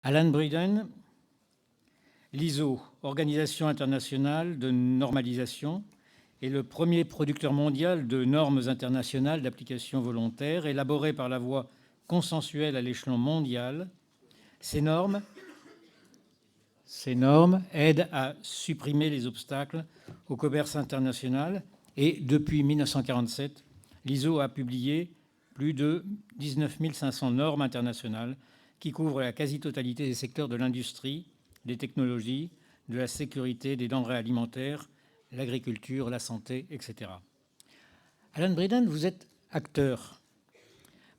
Alan Bryden, l'ISO, Organisation internationale de normalisation, est le premier producteur mondial de normes internationales d'application volontaire élaborées par la voie consensuelle à l'échelon mondial. Ces normes aident à supprimer les obstacles au commerce international et, depuis 1947, l'ISO a publié plus de 19 500 normes internationales qui couvrent la quasi-totalité des secteurs de l'industrie, des technologies, de la sécurité, des denrées alimentaires, l'agriculture, la santé, etc. Alan Bryden, vous êtes acteur,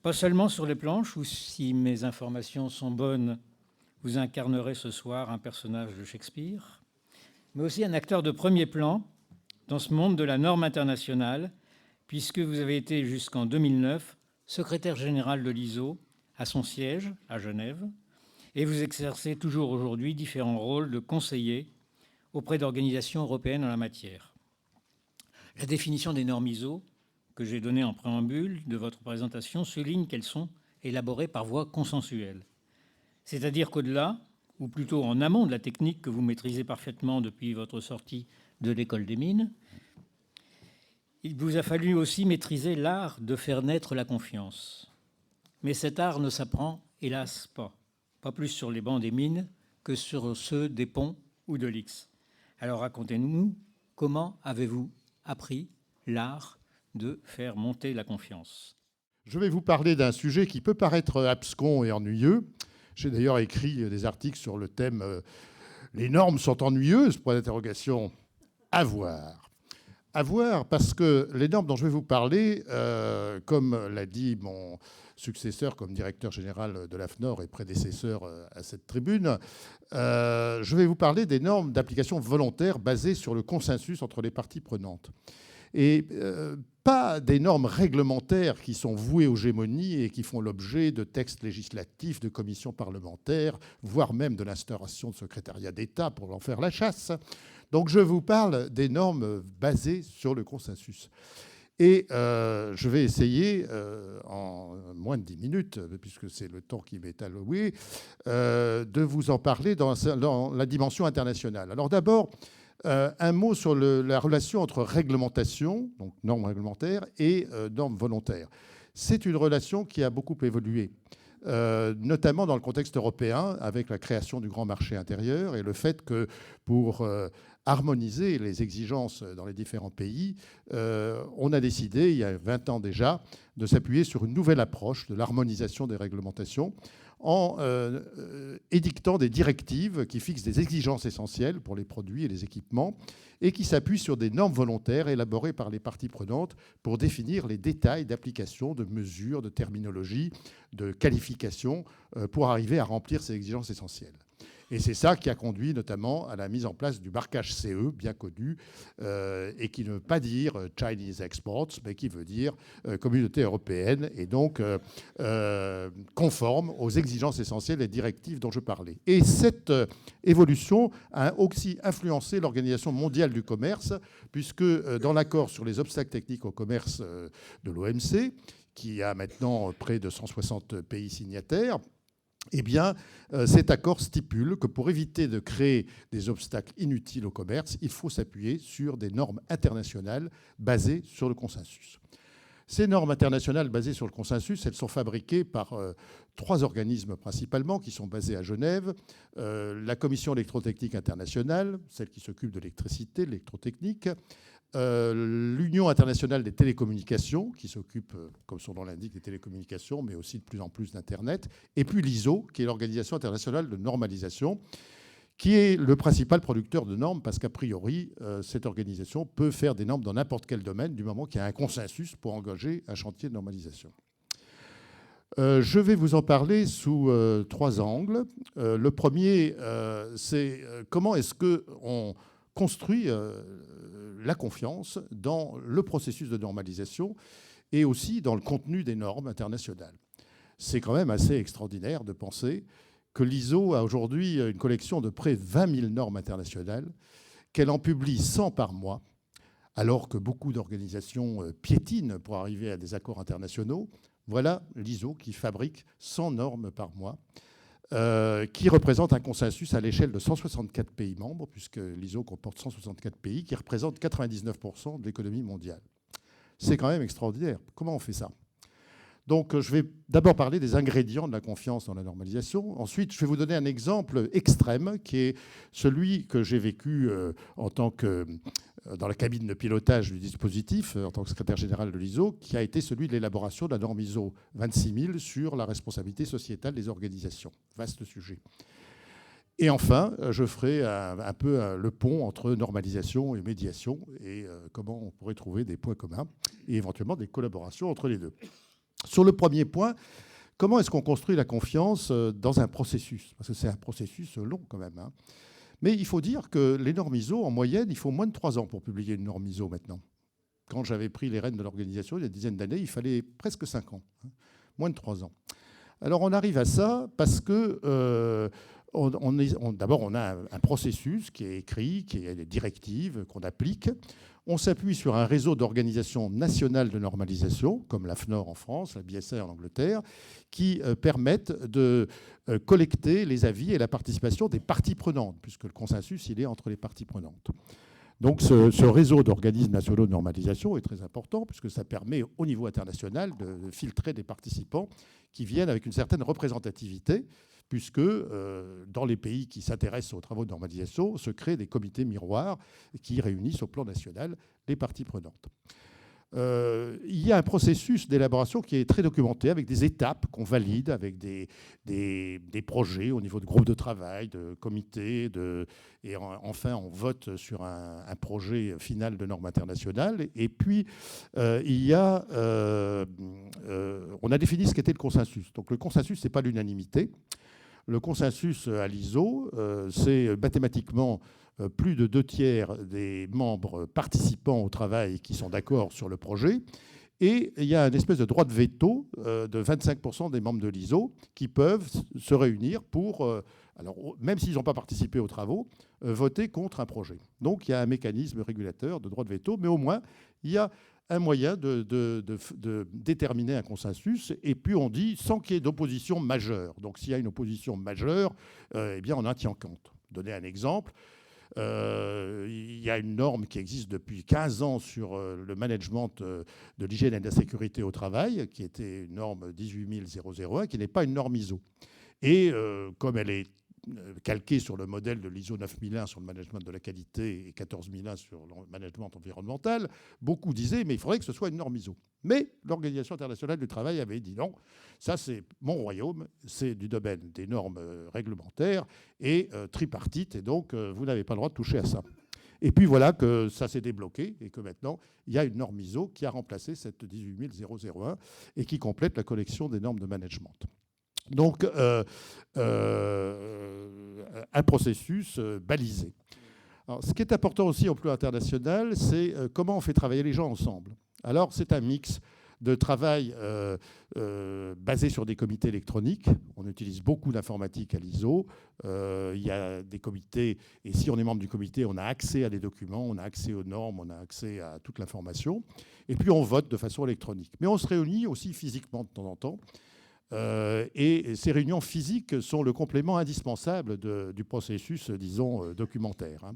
pas seulement sur les planches, où, si mes informations sont bonnes, vous incarnerez ce soir un personnage de Shakespeare, mais aussi un acteur de premier plan dans ce monde de la norme internationale, puisque vous avez été jusqu'en 2009 secrétaire général de l'ISO à son siège à Genève, et vous exercez toujours aujourd'hui différents rôles de conseiller auprès d'organisations européennes en la matière. La définition des normes ISO que j'ai donnée en préambule de votre présentation souligne qu'elles sont élaborées par voie consensuelle. C'est-à-dire qu'au-delà, ou plutôt en amont de la technique que vous maîtrisez parfaitement depuis votre sortie de l'école des mines, il vous a fallu aussi maîtriser l'art de faire naître la confiance. Mais cet art ne s'apprend, hélas, pas plus sur les bancs des mines que sur ceux des ponts ou de l'X. Alors racontez-nous, comment avez-vous appris l'art de faire monter la confiance ? Je vais vous parler d'un sujet qui peut paraître abscon et ennuyeux. J'ai d'ailleurs écrit des articles sur le thème « Les normes sont ennuyeuses ?» point d'interrogation. À voir. À voir, parce que les normes dont je vais vous parler, comme l'a dit mon successeur comme directeur général de l'AFNOR et prédécesseur à cette tribune, je vais vous parler des normes d'application volontaire basées sur le consensus entre les parties prenantes. Et pas des normes réglementaires qui sont vouées aux gémonies et qui font l'objet de textes législatifs, de commissions parlementaires, voire même de l'instauration de secrétariats d'État pour en faire la chasse. Donc je vous parle des normes basées sur le consensus. Et je vais essayer, en moins de 10 minutes, puisque c'est le temps qui m'est alloué, de vous en parler dans la dimension internationale. Alors d'abord, un mot sur la relation entre réglementation, donc normes réglementaires, et normes volontaires. C'est une relation qui a beaucoup évolué, notamment dans le contexte européen, avec la création du grand marché intérieur et le fait que pour harmoniser les exigences dans les différents pays, on a décidé, il y a 20 ans déjà, de s'appuyer sur une nouvelle approche de l'harmonisation des réglementations en édictant des directives qui fixent des exigences essentielles pour les produits et les équipements et qui s'appuient sur des normes volontaires élaborées par les parties prenantes pour définir les détails d'application, de mesures, de terminologie, de qualification pour arriver à remplir ces exigences essentielles. Et c'est ça qui a conduit notamment à la mise en place du marquage CE, bien connu, et qui ne veut pas dire Chinese Exports, mais qui veut dire Communauté européenne, et donc conforme aux exigences essentielles et directives dont je parlais. Et cette évolution a aussi influencé l'Organisation mondiale du commerce, puisque dans l'accord sur les obstacles techniques au commerce de l'OMC, qui a maintenant près de 160 pays signataires, eh bien, cet accord stipule que pour éviter de créer des obstacles inutiles au commerce, il faut s'appuyer sur des normes internationales basées sur le consensus. Ces normes internationales basées sur le consensus, elles sont fabriquées par 3 organismes principalement qui sont basés à Genève. La Commission électrotechnique internationale, celle qui s'occupe de l'électricité, de l'électrotechnique. L'Union internationale des télécommunications, qui s'occupe, comme son nom l'indique, des télécommunications, mais aussi de plus en plus d'Internet. Et puis l'ISO, qui est l'Organisation internationale de normalisation, qui est le principal producteur de normes, parce qu'a priori, cette organisation peut faire des normes dans n'importe quel domaine, du moment qu'il y a un consensus pour engager un chantier de normalisation. Je vais vous en parler sous 3 angles. Le premier, c'est comment est-ce qu'on construit la confiance dans le processus de normalisation et aussi dans le contenu des normes internationales. C'est quand même assez extraordinaire de penser que l'ISO a aujourd'hui une collection de près de 20 000 normes internationales, qu'elle en publie 100 par mois, alors que beaucoup d'organisations piétinent pour arriver à des accords internationaux. Voilà l'ISO qui fabrique 100 normes par mois. qui représente un consensus à l'échelle de 164 pays membres, puisque l'ISO comporte 164 pays, qui représentent 99% de l'économie mondiale. C'est quand même extraordinaire. Comment on fait ça? Donc, je vais d'abord parler des ingrédients de la confiance dans la normalisation. Ensuite, je vais vous donner un exemple extrême qui est celui que j'ai vécu en tant que dans la cabine de pilotage du dispositif, en tant que secrétaire général de l'ISO, qui a été celui de l'élaboration de la norme ISO 26000 sur la responsabilité sociétale des organisations. Vaste sujet. Et enfin, je ferai un peu le pont entre normalisation et médiation et comment on pourrait trouver des points communs et éventuellement des collaborations entre les deux. Sur le premier point, comment est-ce qu'on construit la confiance dans un processus? Parce que c'est un processus long quand même. Hein. Mais il faut dire que les normes ISO, en moyenne, il faut moins de 3 ans pour publier une norme ISO maintenant. Quand j'avais pris les rênes de l'organisation, il y a une dizaine d'années, il fallait presque 5 ans. Hein. Moins de 3 ans. Alors on arrive à ça parce que d'abord on a un processus qui est écrit, qui est des directives qu'on applique. On s'appuie sur un réseau d'organisations nationales de normalisation, comme la FNOR en France, la BSR en Angleterre, qui permettent de collecter les avis et la participation des parties prenantes, puisque le consensus, il est entre les parties prenantes. Donc ce réseau d'organismes nationaux de normalisation est très important, puisque ça permet au niveau international de filtrer des participants qui viennent avec une certaine représentativité, puisque dans les pays qui s'intéressent aux travaux de normalisation, se créent des comités miroirs qui réunissent au plan national les parties prenantes. Il y a un processus d'élaboration qui est très documenté, avec des étapes qu'on valide, avec des projets au niveau de groupes de travail, de comités, et enfin on vote sur un projet final de norme internationale. Et puis il y a, on a défini ce qu'était le consensus. Donc le consensus, ce n'est pas l'unanimité. Le consensus à l'ISO, c'est mathématiquement plus de 2/3 des membres participants au travail qui sont d'accord sur le projet. Et il y a une espèce de droit de veto de 25% des membres de l'ISO qui peuvent se réunir pour, alors, même s'ils n'ont pas participé aux travaux, voter contre un projet. Donc il y a un mécanisme régulateur de droit de veto, mais au moins il y a un moyen de déterminer un consensus, et puis on dit sans qu'il y ait d'opposition majeure. Donc s'il y a une opposition majeure, eh bien on en tient compte. Donner un exemple, il y a une norme qui existe depuis 15 ans sur le management de l'hygiène et de la sécurité au travail, qui était une norme 18001, qui n'est pas une norme ISO. Et comme elle est calquée sur le modèle de l'ISO 9001 sur le management de la qualité et 14001 sur le management environnemental, beaucoup disaient mais il faudrait que ce soit une norme ISO. Mais l'Organisation internationale du travail avait dit non, ça c'est mon royaume, c'est du domaine des normes réglementaires et tripartites, et donc vous n'avez pas le droit de toucher à ça. Et puis voilà que ça s'est débloqué et que maintenant il y a une norme ISO qui a remplacé cette 18001 et qui complète la collection des normes de management. Donc, un processus balisé. Alors, ce qui est important aussi au plan international, c'est comment on fait travailler les gens ensemble. Alors, c'est un mix de travail basé sur des comités électroniques. On utilise beaucoup d'informatique à l'ISO. Il y a des comités, et si on est membre du comité, on a accès à des documents, on a accès aux normes, on a accès à toute l'information. Et puis, on vote de façon électronique. Mais on se réunit aussi physiquement de temps en temps. Et ces réunions physiques sont le complément indispensable du processus, disons, documentaire. Hein.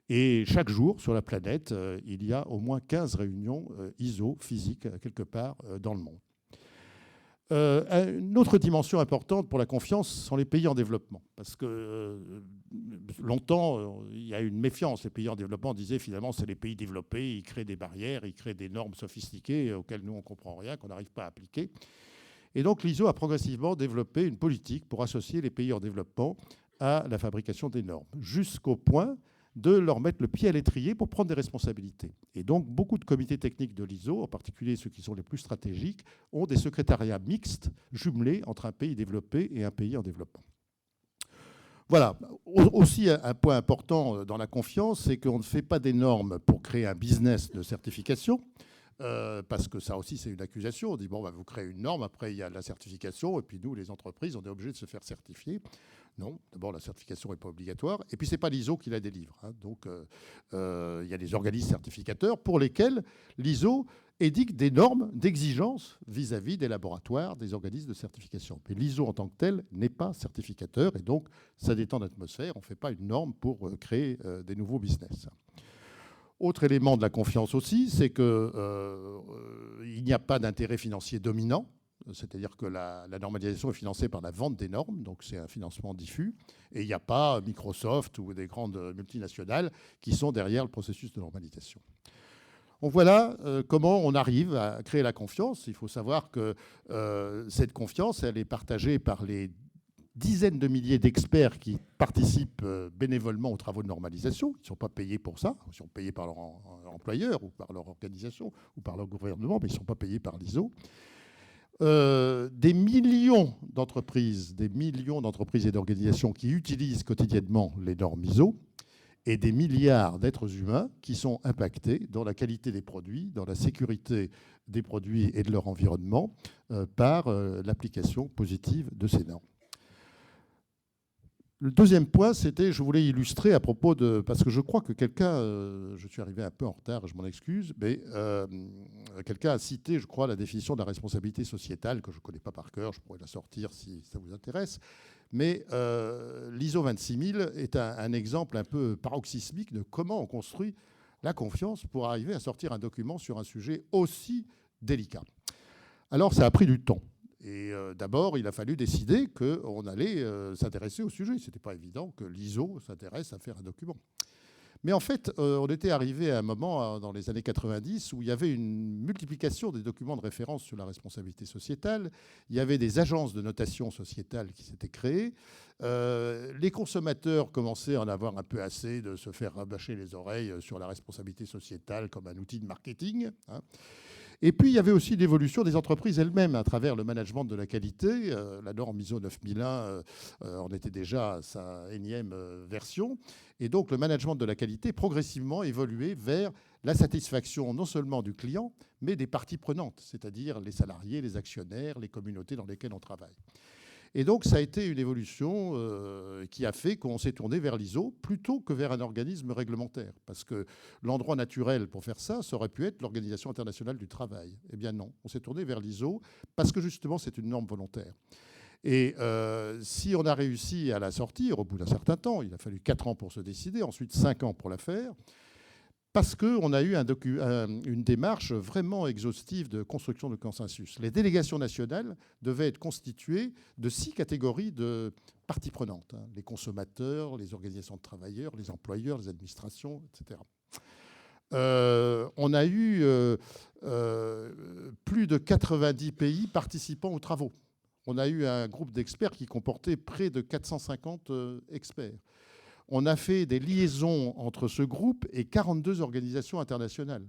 Et chaque jour, sur la planète, il y a au moins 15 réunions ISO physiques quelque part dans le monde. Une autre dimension importante pour la confiance sont les pays en développement. Parce que longtemps, il y a eu une méfiance. Les pays en développement disaient finalement c'est les pays développés, ils créent des barrières, ils créent des normes sophistiquées auxquelles nous on ne comprend rien, qu'on n'arrive pas à appliquer. Et donc l'ISO a progressivement développé une politique pour associer les pays en développement à la fabrication des normes, jusqu'au point de leur mettre le pied à l'étrier pour prendre des responsabilités. Et donc beaucoup de comités techniques de l'ISO, en particulier ceux qui sont les plus stratégiques, ont des secrétariats mixtes jumelés entre un pays développé et un pays en développement. Voilà. Aussi, un point important dans la confiance, c'est qu'on ne fait pas des normes pour créer un business de certification. parce que ça aussi, c'est une accusation. On dit, bon, bah, vous créez une norme, après, il y a la certification, et puis nous, les entreprises, on est obligés de se faire certifier. Non, d'abord, la certification n'est pas obligatoire. Et puis, ce n'est pas l'ISO qui la délivre. Hein. Donc, il y a des organismes certificateurs pour lesquels l'ISO édicte des normes d'exigence vis-à-vis des laboratoires, des organismes de certification. Mais l'ISO, en tant que tel, n'est pas certificateur. Et donc, ça détend l'atmosphère. On ne fait pas une norme pour créer des nouveaux business. Autre élément de la confiance aussi, c'est qu'il n'y a pas d'intérêt financier dominant. C'est-à-dire que la normalisation est financée par la vente des normes, donc c'est un financement diffus. Et il n'y a pas Microsoft ou des grandes multinationales qui sont derrière le processus de normalisation. Donc voilà comment on arrive à créer la confiance. Il faut savoir que cette confiance, elle est partagée par les dizaines de milliers d'experts qui participent bénévolement aux travaux de normalisation. Ils ne sont pas payés pour ça. Ils sont payés par leur employeur ou par leur organisation ou par leur gouvernement, mais ils ne sont pas payés par l'ISO. Des millions d'entreprises et d'organisations qui utilisent quotidiennement les normes ISO et des milliards d'êtres humains qui sont impactés dans la qualité des produits, dans la sécurité des produits et de leur environnement par l'application positive de ces normes. Le deuxième point, c'était, je voulais illustrer à propos de, parce que je crois que quelqu'un, je suis arrivé un peu en retard, je m'en excuse, mais quelqu'un a cité, je crois, la définition de la responsabilité sociétale, que je ne connais pas par cœur, je pourrais la sortir si ça vous intéresse, mais l'ISO 26000 est un exemple un peu paroxysmique de comment on construit la confiance pour arriver à sortir un document sur un sujet aussi délicat. Alors, ça a pris du temps. Et d'abord, il a fallu décider qu'on allait s'intéresser au sujet. Ce n'était pas évident que l'ISO s'intéresse à faire un document. Mais en fait, on était arrivé à un moment dans les années 90 où il y avait une multiplication des documents de référence sur la responsabilité sociétale. Il y avait des agences de notation sociétale qui s'étaient créées. Les consommateurs commençaient à en avoir un peu assez de se faire rabâcher les oreilles sur la responsabilité sociétale comme un outil de marketing. Hein. Et puis, il y avait aussi l'évolution des entreprises elles-mêmes à travers le management de la qualité. La norme ISO 9001 en était déjà à sa énième version. Et donc, le management de la qualité progressivement évoluait vers la satisfaction non seulement du client, mais des parties prenantes, c'est-à-dire les salariés, les actionnaires, les communautés dans lesquelles on travaille. Et donc, ça a été une évolution qui a fait qu'on s'est tourné vers l'ISO plutôt que vers un organisme réglementaire. Parce que l'endroit naturel pour faire ça, ça aurait pu être l'Organisation internationale du travail. Eh bien non, on s'est tourné vers l'ISO parce que justement, c'est une norme volontaire. Et si on a réussi à la sortir au bout d'un certain temps, il a fallu 4 ans pour se décider, ensuite 5 ans pour la faire, parce qu'on a eu une démarche vraiment exhaustive de construction de consensus. Les délégations nationales devaient être constituées de 6 catégories de parties prenantes. Hein, les consommateurs, les organisations de travailleurs, les employeurs, les administrations, etc. On a eu plus de 90 pays participant aux travaux. On a eu un groupe d'experts qui comportait près de 450 experts. On a fait des liaisons entre ce groupe et 42 organisations internationales,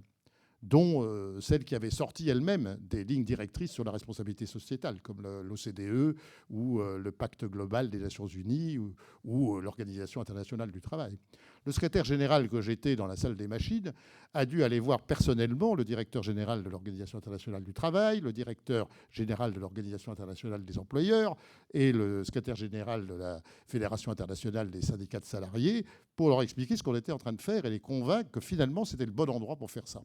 dont celles qui avaient sorti elles-mêmes des lignes directrices sur la responsabilité sociétale, comme l'OCDE ou le Pacte global des Nations unies ou l'Organisation internationale du travail. Le secrétaire général que j'étais dans la salle des machines a dû aller voir personnellement le directeur général de l'Organisation internationale du travail, le directeur général de l'Organisation internationale des employeurs et le secrétaire général de la Fédération internationale des syndicats de salariés pour leur expliquer ce qu'on était en train de faire et les convaincre que finalement c'était le bon endroit pour faire ça.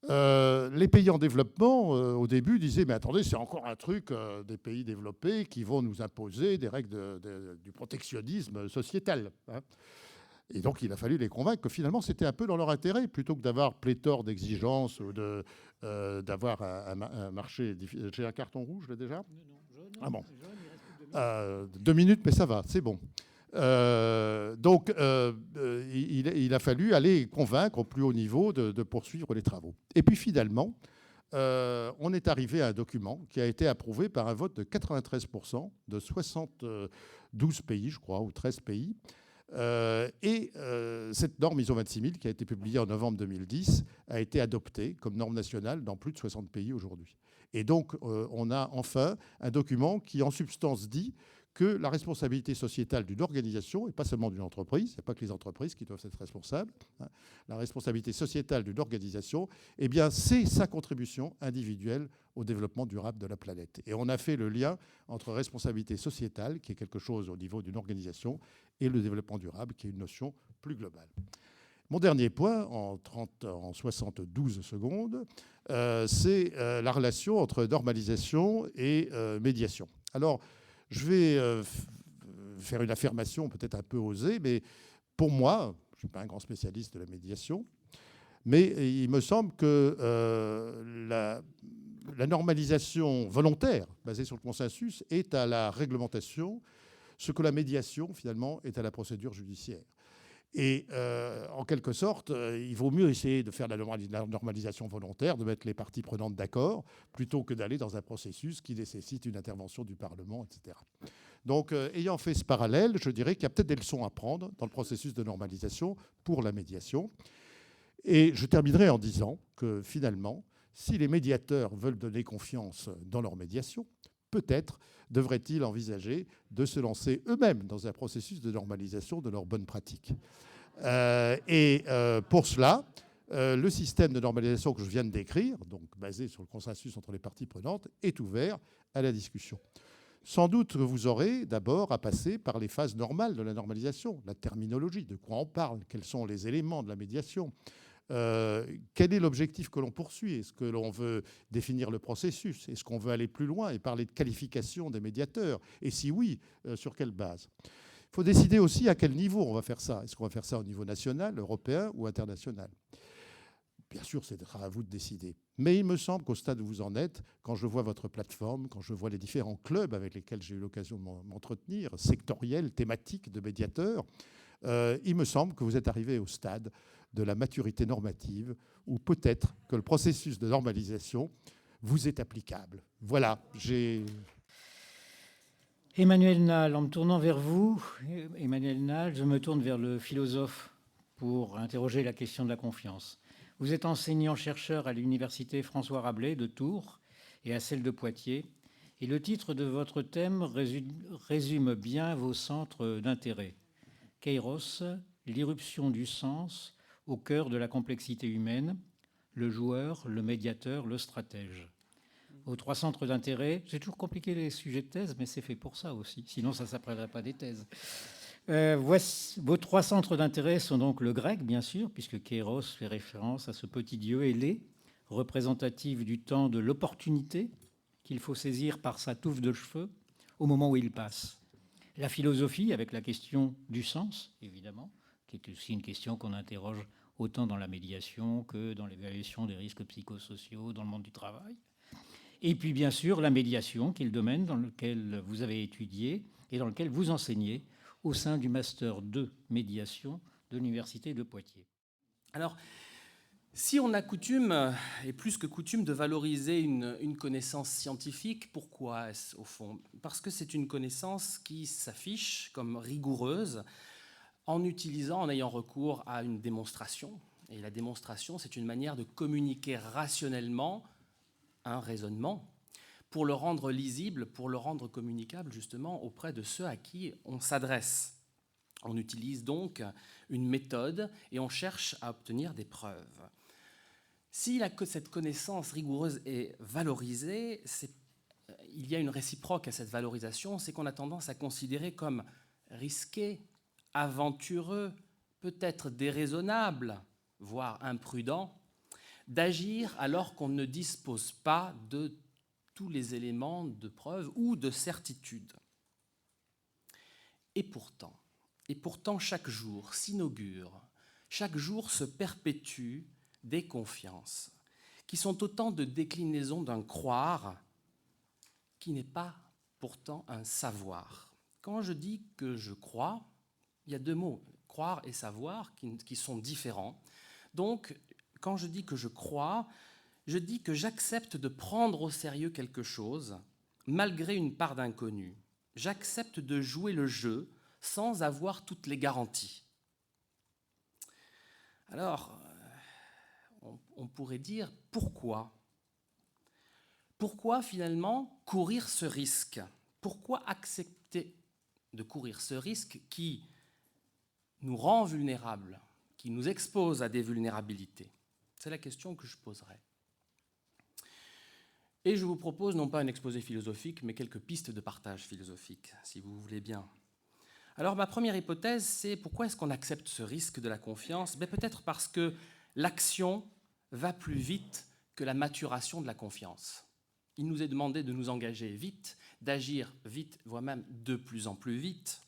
Les pays en développement, au début, disaient « Mais attendez, c'est encore un truc des pays développés qui vont nous imposer des règles du protectionnisme sociétal. Hein ». Et donc, il a fallu les convaincre que finalement, c'était un peu dans leur intérêt, plutôt que d'avoir pléthore d'exigences ou d'avoir un marché... J'ai un carton rouge, là, déjà ? Non, jaune. Ah bon. Jaune, il reste plus que 2 minutes, mais ça va, c'est bon. Donc, il a fallu aller convaincre au plus haut niveau de poursuivre les travaux. Et puis finalement, on est arrivé à un document qui a été approuvé par un vote de 93% de 72 pays, je crois, ou 13 pays. Cette norme ISO 26000, qui a été publiée en novembre 2010, a été adoptée comme norme nationale dans plus de 60 pays aujourd'hui. Et donc, on a enfin un document qui, en substance, dit que la responsabilité sociétale d'une organisation, et pas seulement d'une entreprise, il n'y a pas que les entreprises qui doivent être responsables, hein, la responsabilité sociétale d'une organisation, eh bien, c'est sa contribution individuelle au développement durable de la planète. Et on a fait le lien entre responsabilité sociétale, qui est quelque chose au niveau d'une organisation, et le développement durable, qui est une notion plus globale. Mon dernier point, en 72 secondes, c'est la relation entre normalisation et médiation. Alors, je vais faire une affirmation peut-être un peu osée, mais pour moi, je ne suis pas un grand spécialiste de la médiation, mais il me semble que la normalisation volontaire, basée sur le consensus, est à la réglementation, ce que la médiation, finalement, est à la procédure judiciaire. Et en quelque sorte, il vaut mieux essayer de faire la normalisation volontaire, de mettre les parties prenantes d'accord, plutôt que d'aller dans un processus qui nécessite une intervention du Parlement, etc. Donc, ayant fait ce parallèle, je dirais qu'il y a peut-être des leçons à prendre dans le processus de normalisation pour la médiation. Et je terminerai en disant que finalement, si les médiateurs veulent donner confiance dans leur médiation, peut-être devraient-ils envisager de se lancer eux-mêmes dans un processus de normalisation de leurs bonnes pratiques. Pour cela, le système de normalisation que je viens de décrire, donc basé sur le consensus entre les parties prenantes, est ouvert à la discussion. Sans doute que vous aurez d'abord à passer par les phases normales de la normalisation, la terminologie, de quoi on parle, quels sont les éléments de la médiation, quel est l'objectif que l'on poursuit? Est-ce que l'on veut définir le processus? Est-ce qu'on veut aller plus loin et parler de qualification des médiateurs? Et si oui, sur quelle base? Il faut décider aussi à quel niveau on va faire ça. Est-ce qu'on va faire ça au niveau national, européen ou international? Bien sûr, c'est à vous de décider. Mais il me semble qu'au stade où vous en êtes, quand je vois votre plateforme, quand je vois les différents clubs avec lesquels j'ai eu l'occasion de m'entretenir, sectoriels, thématiques, de médiateurs, il me semble que vous êtes arrivé au stade de la maturité normative, où peut-être que le processus de normalisation vous est applicable. Voilà, Emmanuel Nal, en me tournant vers vous, Emmanuel Nal, je me tourne vers le philosophe pour interroger la question de la confiance. Vous êtes enseignant-chercheur à l'université François Rabelais de Tours et à celle de Poitiers, et le titre de votre thème résume bien vos centres d'intérêt. Kairos, l'irruption du sens au cœur de la complexité humaine, le joueur, le médiateur, le stratège. Vos trois centres d'intérêt, c'est toujours compliqué les sujets de thèse, mais c'est fait pour ça aussi, sinon ça ne s'appellerait pas des thèses. Vos trois centres d'intérêt sont donc le grec, bien sûr, puisque Kairos fait référence à ce petit dieu ailé, représentatif du temps de l'opportunité, qu'il faut saisir par sa touffe de cheveux au moment où il passe. La philosophie, avec la question du sens, évidemment, qui est aussi une question qu'on interroge autant dans la médiation que dans l'évaluation des risques psychosociaux dans le monde du travail. Et puis, bien sûr, la médiation, qui est le domaine dans lequel vous avez étudié et dans lequel vous enseignez au sein du Master 2 Médiation de l'Université de Poitiers. Alors, si on a coutume, et plus que coutume, de valoriser une connaissance scientifique, pourquoi est-ce au fond? Parce que c'est une connaissance qui s'affiche comme rigoureuse en ayant recours à une démonstration. Et la démonstration, c'est une manière de communiquer rationnellement un raisonnement pour le rendre lisible, pour le rendre communicable justement auprès de ceux à qui on s'adresse. On utilise donc une méthode et on cherche à obtenir des preuves. Si cette connaissance rigoureuse est valorisée, il y a une réciproque à cette valorisation, c'est qu'on a tendance à considérer comme risqué, aventureux, peut-être déraisonnable, voire imprudent, d'agir alors qu'on ne dispose pas de tous les éléments de preuve ou de certitude. Et pourtant, chaque jour s'inaugure, chaque jour se perpétue des confiances, qui sont autant de déclinaisons d'un croire qui n'est pas pourtant un savoir. Quand je dis que je crois, il y a deux mots, croire et savoir, qui sont différents. Donc, quand je dis que je crois, je dis que j'accepte de prendre au sérieux quelque chose, malgré une part d'inconnu. J'accepte de jouer le jeu sans avoir toutes les garanties. Alors, on pourrait dire pourquoi? Pourquoi finalement courir ce risque? Pourquoi accepter de courir ce risque qui nous rend vulnérables, qui nous expose à des vulnérabilités? C'est la question que je poserai. Et je vous propose non pas un exposé philosophique, mais quelques pistes de partage philosophique, si vous voulez bien. Alors ma première hypothèse, c'est pourquoi est-ce qu'on accepte ce risque de la confiance? Peut-être parce que l'action va plus vite que la maturation de la confiance. Il nous est demandé de nous engager vite, d'agir vite, voire même de plus en plus vite.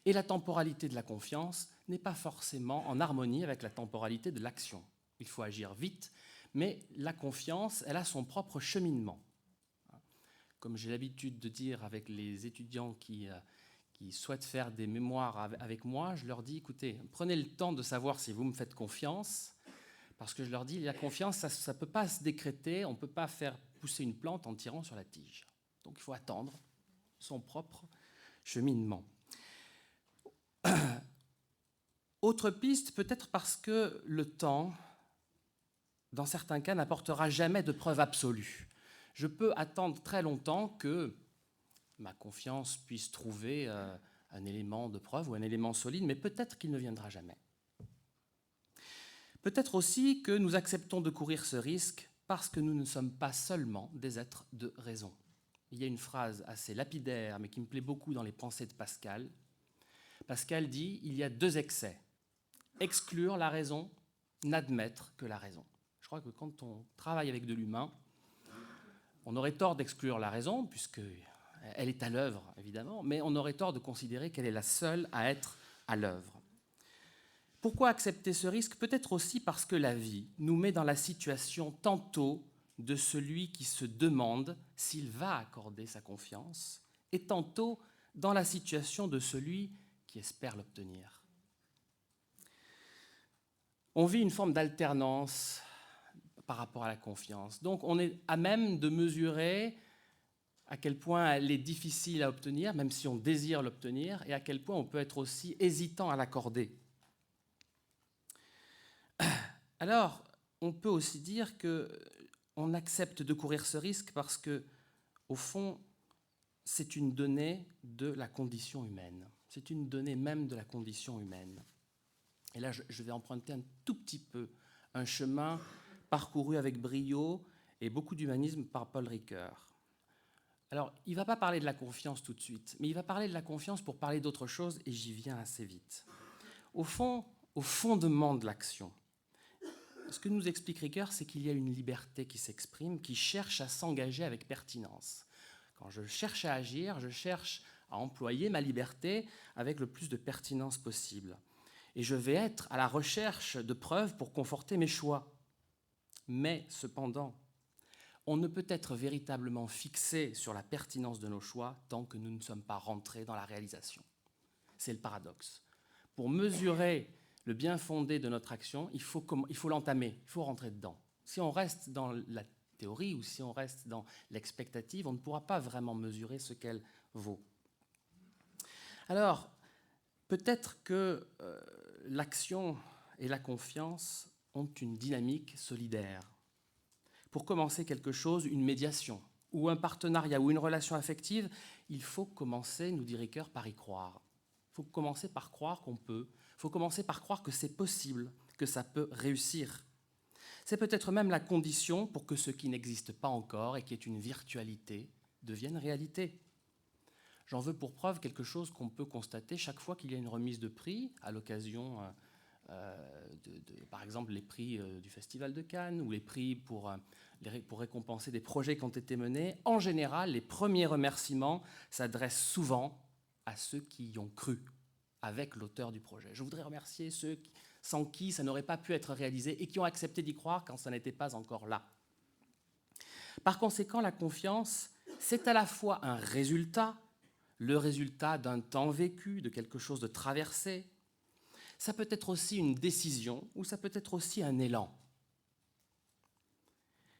Et la temporalité de la confiance n'est pas forcément en harmonie avec la temporalité de l'action. Il faut agir vite, mais la confiance, elle a son propre cheminement. Comme j'ai l'habitude de dire avec les étudiants qui souhaitent faire des mémoires avec moi, je leur dis, écoutez, prenez le temps de savoir si vous me faites confiance, parce que je leur dis, la confiance, ça ne peut pas se décréter, on ne peut pas faire pousser une plante en tirant sur la tige. Donc il faut attendre son propre cheminement. Autre piste, peut-être parce que le temps, dans certains cas, n'apportera jamais de preuve absolue. Je peux attendre très longtemps que ma confiance puisse trouver un élément de preuve ou un élément solide, mais peut-être qu'il ne viendra jamais. Peut-être aussi que nous acceptons de courir ce risque parce que nous ne sommes pas seulement des êtres de raison. Il y a une phrase assez lapidaire, mais qui me plaît beaucoup dans les pensées de Pascal. Pascal dit « Il y a deux excès. Exclure la raison, n'admettre que la raison. » Je crois que quand on travaille avec de l'humain, on aurait tort d'exclure la raison, puisqu'elle est à l'œuvre, évidemment, mais on aurait tort de considérer qu'elle est la seule à être à l'œuvre. Pourquoi accepter ce risque? Peut-être aussi parce que la vie nous met dans la situation tantôt de celui qui se demande s'il va accorder sa confiance, et tantôt dans la situation de celui qui espère l'obtenir. On vit une forme d'alternance par rapport à la confiance. Donc on est à même de mesurer à quel point elle est difficile à obtenir, même si on désire l'obtenir, et à quel point on peut être aussi hésitant à l'accorder. Alors, on peut aussi dire qu'on accepte de courir ce risque parce que, au fond, c'est une donnée de la condition humaine. C'est une donnée même de la condition humaine. Et là, je vais emprunter un tout petit peu un chemin parcouru avec brio et beaucoup d'humanisme par Paul Ricoeur. Alors, il ne va pas parler de la confiance tout de suite, mais il va parler de la confiance pour parler d'autre chose, et j'y viens assez vite. Au fond, au fondement de l'action, ce que nous explique Ricoeur, c'est qu'il y a une liberté qui s'exprime, qui cherche à s'engager avec pertinence. Quand je cherche à agir, je cherche à employer ma liberté avec le plus de pertinence possible. Et je vais être à la recherche de preuves pour conforter mes choix. Mais, cependant, on ne peut être véritablement fixé sur la pertinence de nos choix tant que nous ne sommes pas rentrés dans la réalisation. C'est le paradoxe. Pour mesurer le bien fondé de notre action, il faut l'entamer, il faut rentrer dedans. Si on reste dans la théorie ou si on reste dans l'expectative, on ne pourra pas vraiment mesurer ce qu'elle vaut. Alors, peut-être que l'action et la confiance ont une dynamique solidaire. Pour commencer quelque chose, une médiation, ou un partenariat, ou une relation affective, il faut commencer, nous dit Ricoeur, par y croire. Il faut commencer par croire qu'on peut. Il faut commencer par croire que c'est possible, que ça peut réussir. C'est peut-être même la condition pour que ce qui n'existe pas encore et qui est une virtualité devienne réalité. J'en veux pour preuve quelque chose qu'on peut constater chaque fois qu'il y a une remise de prix, à l'occasion, par exemple, les prix du Festival de Cannes ou les prix pour récompenser des projets qui ont été menés. En général, les premiers remerciements s'adressent souvent à ceux qui y ont cru, avec l'auteur du projet. Je voudrais remercier ceux sans qui ça n'aurait pas pu être réalisé et qui ont accepté d'y croire quand ça n'était pas encore là. Par conséquent, la confiance, c'est à la fois un résultat, le résultat d'un temps vécu, de quelque chose de traversé. Ça peut être aussi une décision ou ça peut être aussi un élan.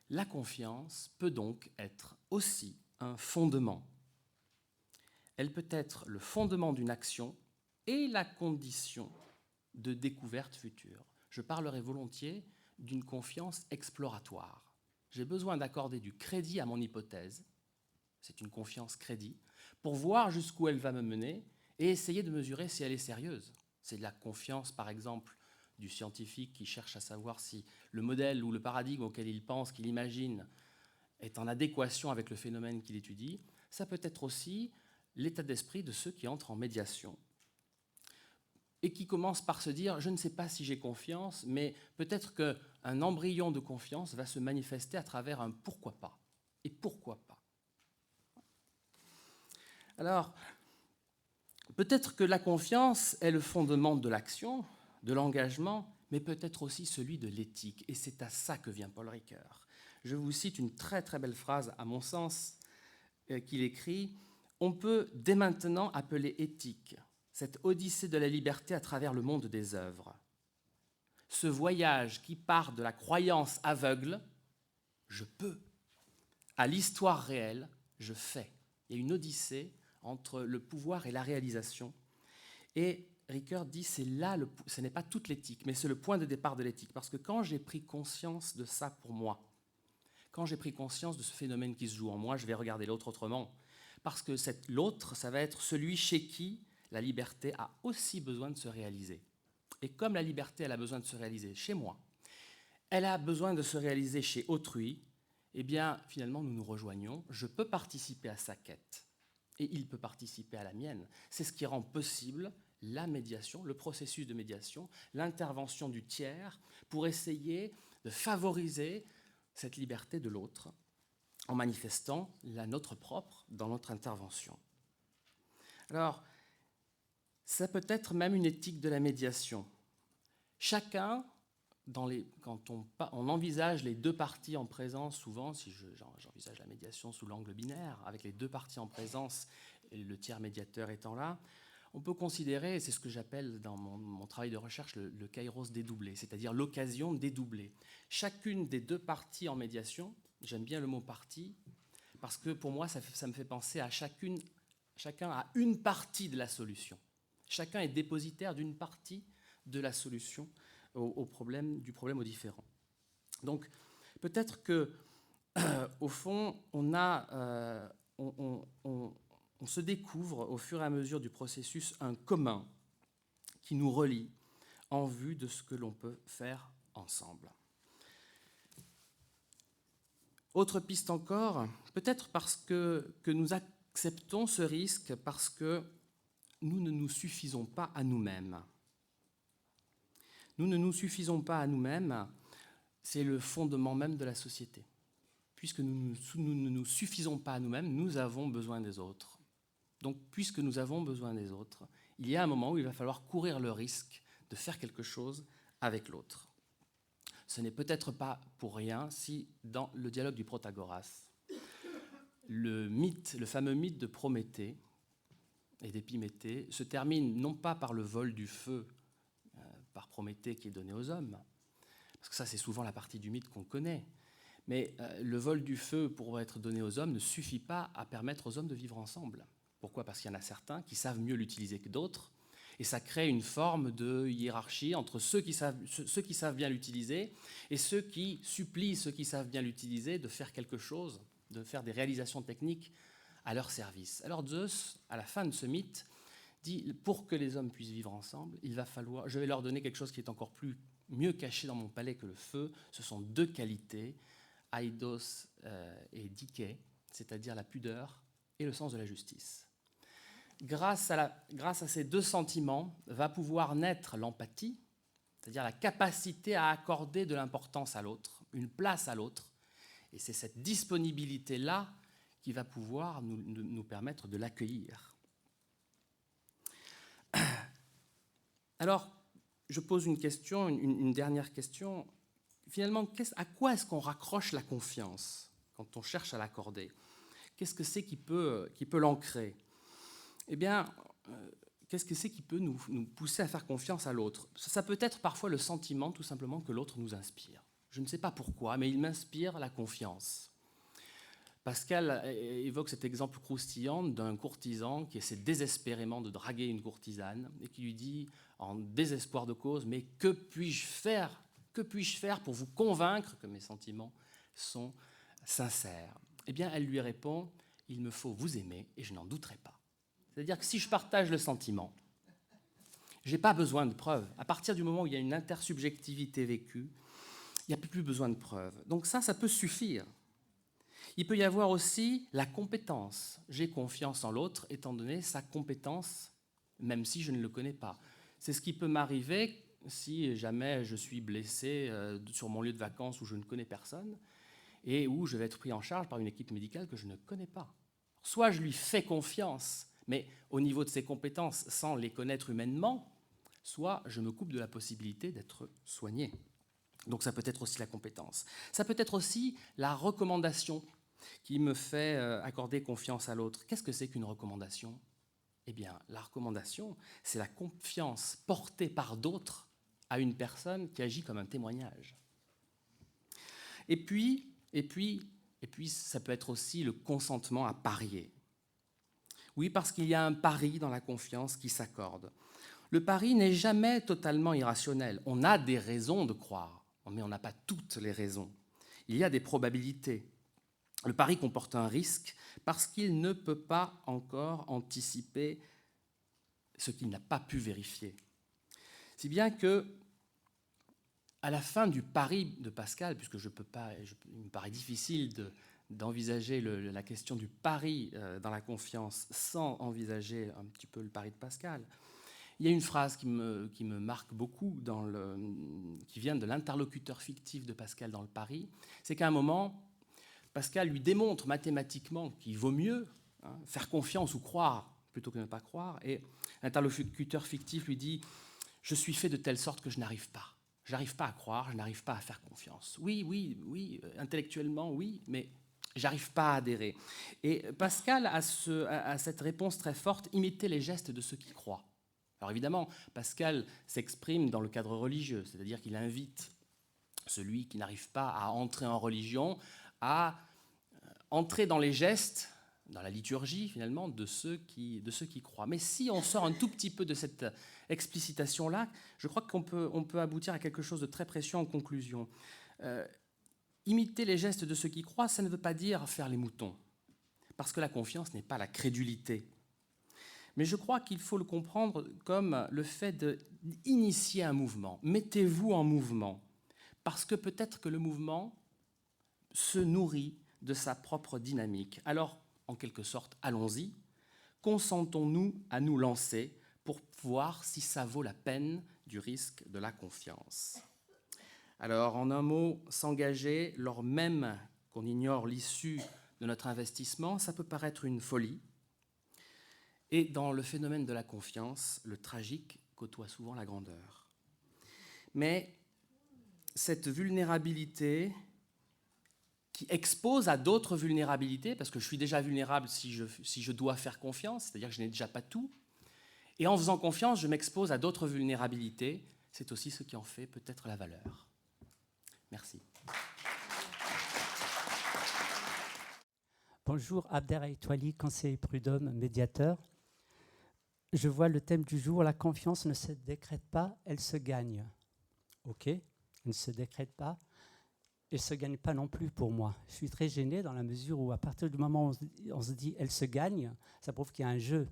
La confiance peut donc être aussi un fondement. Elle peut être le fondement d'une action et la condition de découverte future. Je parlerai volontiers d'une confiance exploratoire. J'ai besoin d'accorder du crédit à mon hypothèse, c'est une confiance crédit, pour voir jusqu'où elle va me mener et essayer de mesurer si elle est sérieuse. C'est de la confiance, par exemple, du scientifique qui cherche à savoir si le modèle ou le paradigme auquel il pense, qu'il imagine, est en adéquation avec le phénomène qu'il étudie. Ça peut être aussi l'état d'esprit de ceux qui entrent en médiation et qui commencent par se dire « je ne sais pas si j'ai confiance, mais peut-être qu'un embryon de confiance va se manifester à travers un « pourquoi pas ». Et pourquoi pas? Alors, peut-être que la confiance est le fondement de l'action, de l'engagement, mais peut-être aussi celui de l'éthique. Et c'est à ça que vient Paul Ricoeur. Je vous cite une très très belle phrase, à mon sens, qu'il écrit « On peut dès maintenant appeler éthique cette odyssée de la liberté à travers le monde des œuvres. Ce voyage qui part de la croyance aveugle, je peux, à l'histoire réelle, je fais. » Il y a une odyssée entre le pouvoir et la réalisation. Et Ricoeur dit c'est là, ce n'est pas toute l'éthique, mais c'est le point de départ de l'éthique. Parce que quand j'ai pris conscience de ça pour moi, quand j'ai pris conscience de ce phénomène qui se joue en moi, je vais regarder l'autre autrement. Parce que l'autre, ça va être celui chez qui la liberté a aussi besoin de se réaliser. Et comme la liberté, elle a besoin de se réaliser chez moi, elle a besoin de se réaliser chez autrui, eh bien, finalement, nous nous rejoignons. Je peux participer à sa quête et il peut participer à la mienne. C'est ce qui rend possible la médiation, le processus de médiation, l'intervention du tiers pour essayer de favoriser cette liberté de l'autre en manifestant la nôtre propre dans notre intervention. Alors, ça peut être même une éthique de la médiation. Chacun, quand on envisage les deux parties en présence, souvent, si j'envisage la médiation sous l'angle binaire, avec les deux parties en présence et le tiers médiateur étant là, on peut considérer, et c'est ce que j'appelle dans mon travail de recherche le kairos dédoublé, c'est-à-dire l'occasion dédoublée. Chacune des deux parties en médiation, j'aime bien le mot partie, parce que pour moi, ça me fait penser à chacun a une partie de la solution. Chacun est dépositaire d'une partie de la solution du problème aux différents. Donc, peut-être que, au fond, on se découvre au fur et à mesure du processus un commun qui nous relie en vue de ce que l'on peut faire ensemble. Autre piste encore, peut-être parce que nous acceptons ce risque parce que nous ne nous suffisons pas à nous-mêmes. Nous ne nous suffisons pas à nous-mêmes, c'est le fondement même de la société. Puisque nous ne nous suffisons pas à nous-mêmes, nous avons besoin des autres. Donc, puisque nous avons besoin des autres, il y a un moment où il va falloir courir le risque de faire quelque chose avec l'autre. Ce n'est peut-être pas pour rien si, dans le dialogue du Protagoras, le fameux mythe de Prométhée et d'Épiméthée se termine non pas par le vol du feu par Prométhée qui est donné aux hommes, parce que ça c'est souvent la partie du mythe qu'on connaît, mais le vol du feu pour être donné aux hommes ne suffit pas à permettre aux hommes de vivre ensemble. Pourquoi? Parce qu'il y en a certains qui savent mieux l'utiliser que d'autres, et ça crée une forme de hiérarchie entre ceux qui savent bien l'utiliser et ceux qui supplient ceux qui savent bien l'utiliser de faire quelque chose, de faire des réalisations techniques à leur service. Alors Zeus, à la fin de ce mythe, dit « Pour que les hommes puissent vivre ensemble, je vais leur donner quelque chose qui est encore mieux caché dans mon palais que le feu. Ce sont deux qualités, aidos et dike, c'est-à-dire la pudeur et le sens de la justice. » Grâce à ces deux sentiments va pouvoir naître l'empathie, c'est-à-dire la capacité à accorder de l'importance à l'autre, une place à l'autre. Et c'est cette disponibilité-là qui va pouvoir nous permettre de l'accueillir. Alors, je pose une question, une dernière question. Finalement, à quoi est-ce qu'on raccroche la confiance quand on cherche à l'accorder? Qu'est-ce que c'est qui peut l'ancrer? Eh bien, qu'est-ce que c'est qui peut nous pousser à faire confiance à l'autre? Ça peut être parfois le sentiment, tout simplement, que l'autre nous inspire. Je ne sais pas pourquoi, mais il m'inspire la confiance. Pascal évoque cet exemple croustillant d'un courtisan qui essaie désespérément de draguer une courtisane et qui lui dit, en désespoir de cause, « Mais que puis-je faire pour vous convaincre que mes sentiments sont sincères ?» Eh bien, elle lui répond, « Il me faut vous aimer et je n'en douterai pas. » C'est-à-dire que si je partage le sentiment, je n'ai pas besoin de preuves. À partir du moment où il y a une intersubjectivité vécue, il n'y a plus besoin de preuves. Donc ça peut suffire. Il peut y avoir aussi la compétence. J'ai confiance en l'autre étant donné sa compétence, même si je ne le connais pas. C'est ce qui peut m'arriver si jamais je suis blessé sur mon lieu de vacances où je ne connais personne et où je vais être pris en charge par une équipe médicale que je ne connais pas. Soit je lui fais confiance, mais au niveau de ses compétences, sans les connaître humainement, soit je me coupe de la possibilité d'être soigné. Donc ça peut être aussi la compétence. Ça peut être aussi la recommandation qui me fait accorder confiance à l'autre. Qu'est-ce que c'est qu'une recommandation ? Eh bien, la recommandation, c'est la confiance portée par d'autres à une personne qui agit comme un témoignage. Et puis, ça peut être aussi le consentement à parier. Oui, parce qu'il y a un pari dans la confiance qui s'accorde. Le pari n'est jamais totalement irrationnel. On a des raisons de croire, mais on n'a pas toutes les raisons. Il y a des probabilités. Le pari comporte un risque parce qu'il ne peut pas encore anticiper ce qu'il n'a pas pu vérifier. Si bien que, à la fin du pari de Pascal, puisque il me paraît difficile d'envisager la question du pari dans la confiance sans envisager un petit peu le pari de Pascal, il y a une phrase qui me marque beaucoup, qui vient de l'interlocuteur fictif de Pascal dans le pari, c'est qu'à un moment, Pascal lui démontre mathématiquement qu'il vaut mieux faire confiance ou croire plutôt que ne pas croire, et l'interlocuteur fictif lui dit « Je suis fait de telle sorte que je n'arrive pas. Je n'arrive pas à croire, je n'arrive pas à faire confiance. Oui, intellectuellement, oui, mais j'arrive pas à adhérer. » Et Pascal a cette réponse très forte, imiter les gestes de ceux qui croient. Alors évidemment, Pascal s'exprime dans le cadre religieux, c'est-à-dire qu'il invite celui qui n'arrive pas à entrer en religion à entrer dans les gestes, dans la liturgie finalement, de ceux qui croient. Mais si on sort un tout petit peu de cette explicitation-là, je crois qu'on peut aboutir à quelque chose de très précieux en conclusion. Imiter les gestes de ceux qui croient, ça ne veut pas dire faire les moutons, parce que la confiance n'est pas la crédulité. Mais je crois qu'il faut le comprendre comme le fait d'initier un mouvement. Mettez-vous en mouvement, parce que peut-être que le mouvement se nourrit de sa propre dynamique. Alors, en quelque sorte, allons-y, consentons-nous à nous lancer pour voir si ça vaut la peine du risque de la confiance. Alors, en un mot, s'engager, lors même qu'on ignore l'issue de notre investissement, ça peut paraître une folie. Et dans le phénomène de la confiance, le tragique côtoie souvent la grandeur. Mais cette vulnérabilité qui expose à d'autres vulnérabilités, parce que je suis déjà vulnérable si je dois faire confiance, c'est-à-dire que je n'ai déjà pas tout, et en faisant confiance, je m'expose à d'autres vulnérabilités, c'est aussi ce qui en fait peut-être la valeur. Merci. Bonjour, Abderrahim Touali, conseiller prud'homme, médiateur. Je vois le thème du jour, la confiance ne se décrète pas, elle se gagne. Ok, elle ne se décrète pas, elle ne se gagne pas non plus pour moi. Je suis très gêné dans la mesure où à partir du moment où on se dit elle se gagne, ça prouve qu'il y a un jeu.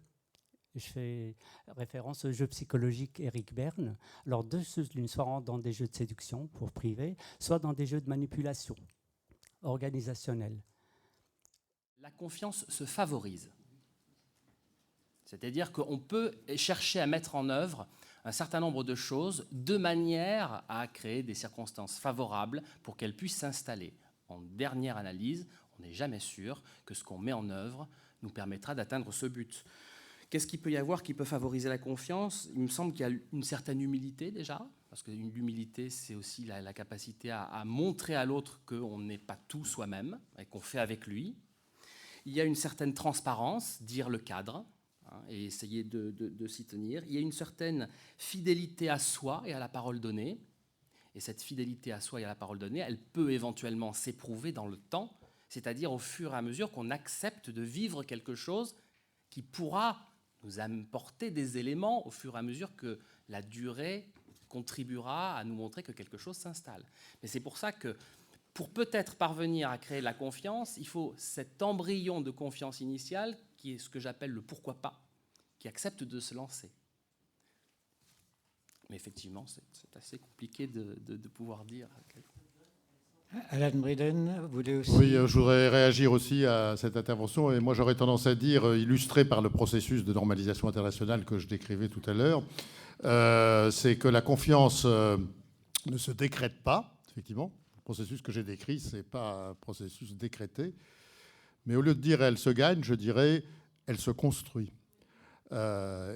Je fais référence au jeu psychologique Eric Berne. Alors deux choses l'une, soit dans des jeux de séduction pour privé, soit dans des jeux de manipulation organisationnelle. La confiance se favorise. C'est-à-dire qu'on peut chercher à mettre en œuvre un certain nombre de choses de manière à créer des circonstances favorables pour qu'elles puissent s'installer. En dernière analyse, on n'est jamais sûr que ce qu'on met en œuvre nous permettra d'atteindre ce but. Qu'est-ce qu'il peut y avoir qui peut favoriser la confiance ? Il me semble qu'il y a une certaine humilité déjà, parce que l'humilité, c'est aussi la capacité à montrer à l'autre qu'on n'est pas tout soi-même et qu'on fait avec lui. Il y a une certaine transparence, dire le cadre, et essayer de s'y tenir. Il y a une certaine fidélité à soi et à la parole donnée. Et cette fidélité à soi et à la parole donnée, elle peut éventuellement s'éprouver dans le temps, c'est-à-dire au fur et à mesure qu'on accepte de vivre quelque chose qui pourra nous apporter des éléments au fur et à mesure que la durée contribuera à nous montrer que quelque chose s'installe. Mais c'est pour ça que pour peut-être parvenir à créer la confiance, il faut cet embryon de confiance initiale qui est ce que j'appelle le « pourquoi pas ». qui acceptent de se lancer. Mais effectivement, c'est assez compliqué de pouvoir dire. Alan Bryden voulait aussi... Oui, je voudrais réagir aussi à cette intervention. Et moi, j'aurais tendance à dire, illustré par le processus de normalisation internationale que je décrivais tout à l'heure, c'est que la confiance ne se décrète pas, effectivement. Le processus que j'ai décrit, ce n'est pas un processus décrété. Mais au lieu de dire elle se gagne, je dirais elle se construit.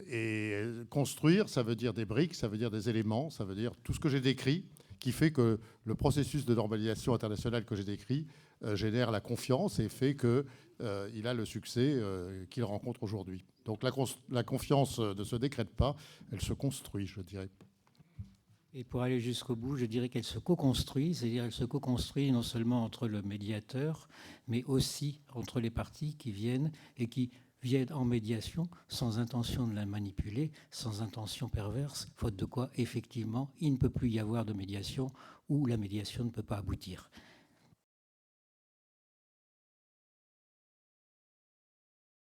Et construire, ça veut dire des briques, ça veut dire des éléments, ça veut dire tout ce que j'ai décrit, qui fait que le processus de normalisation internationale que j'ai décrit génère la confiance et fait qu'il a le succès qu'il rencontre aujourd'hui. Donc la confiance ne se décrète pas, elle se construit, je dirais. Et pour aller jusqu'au bout, je dirais qu'elle se co-construit, c'est-à-dire qu'elle se co-construit non seulement entre le médiateur, mais aussi entre les parties qui viennent et qui viennent en médiation sans intention de la manipuler, sans intention perverse, faute de quoi, effectivement, il ne peut plus y avoir de médiation ou la médiation ne peut pas aboutir.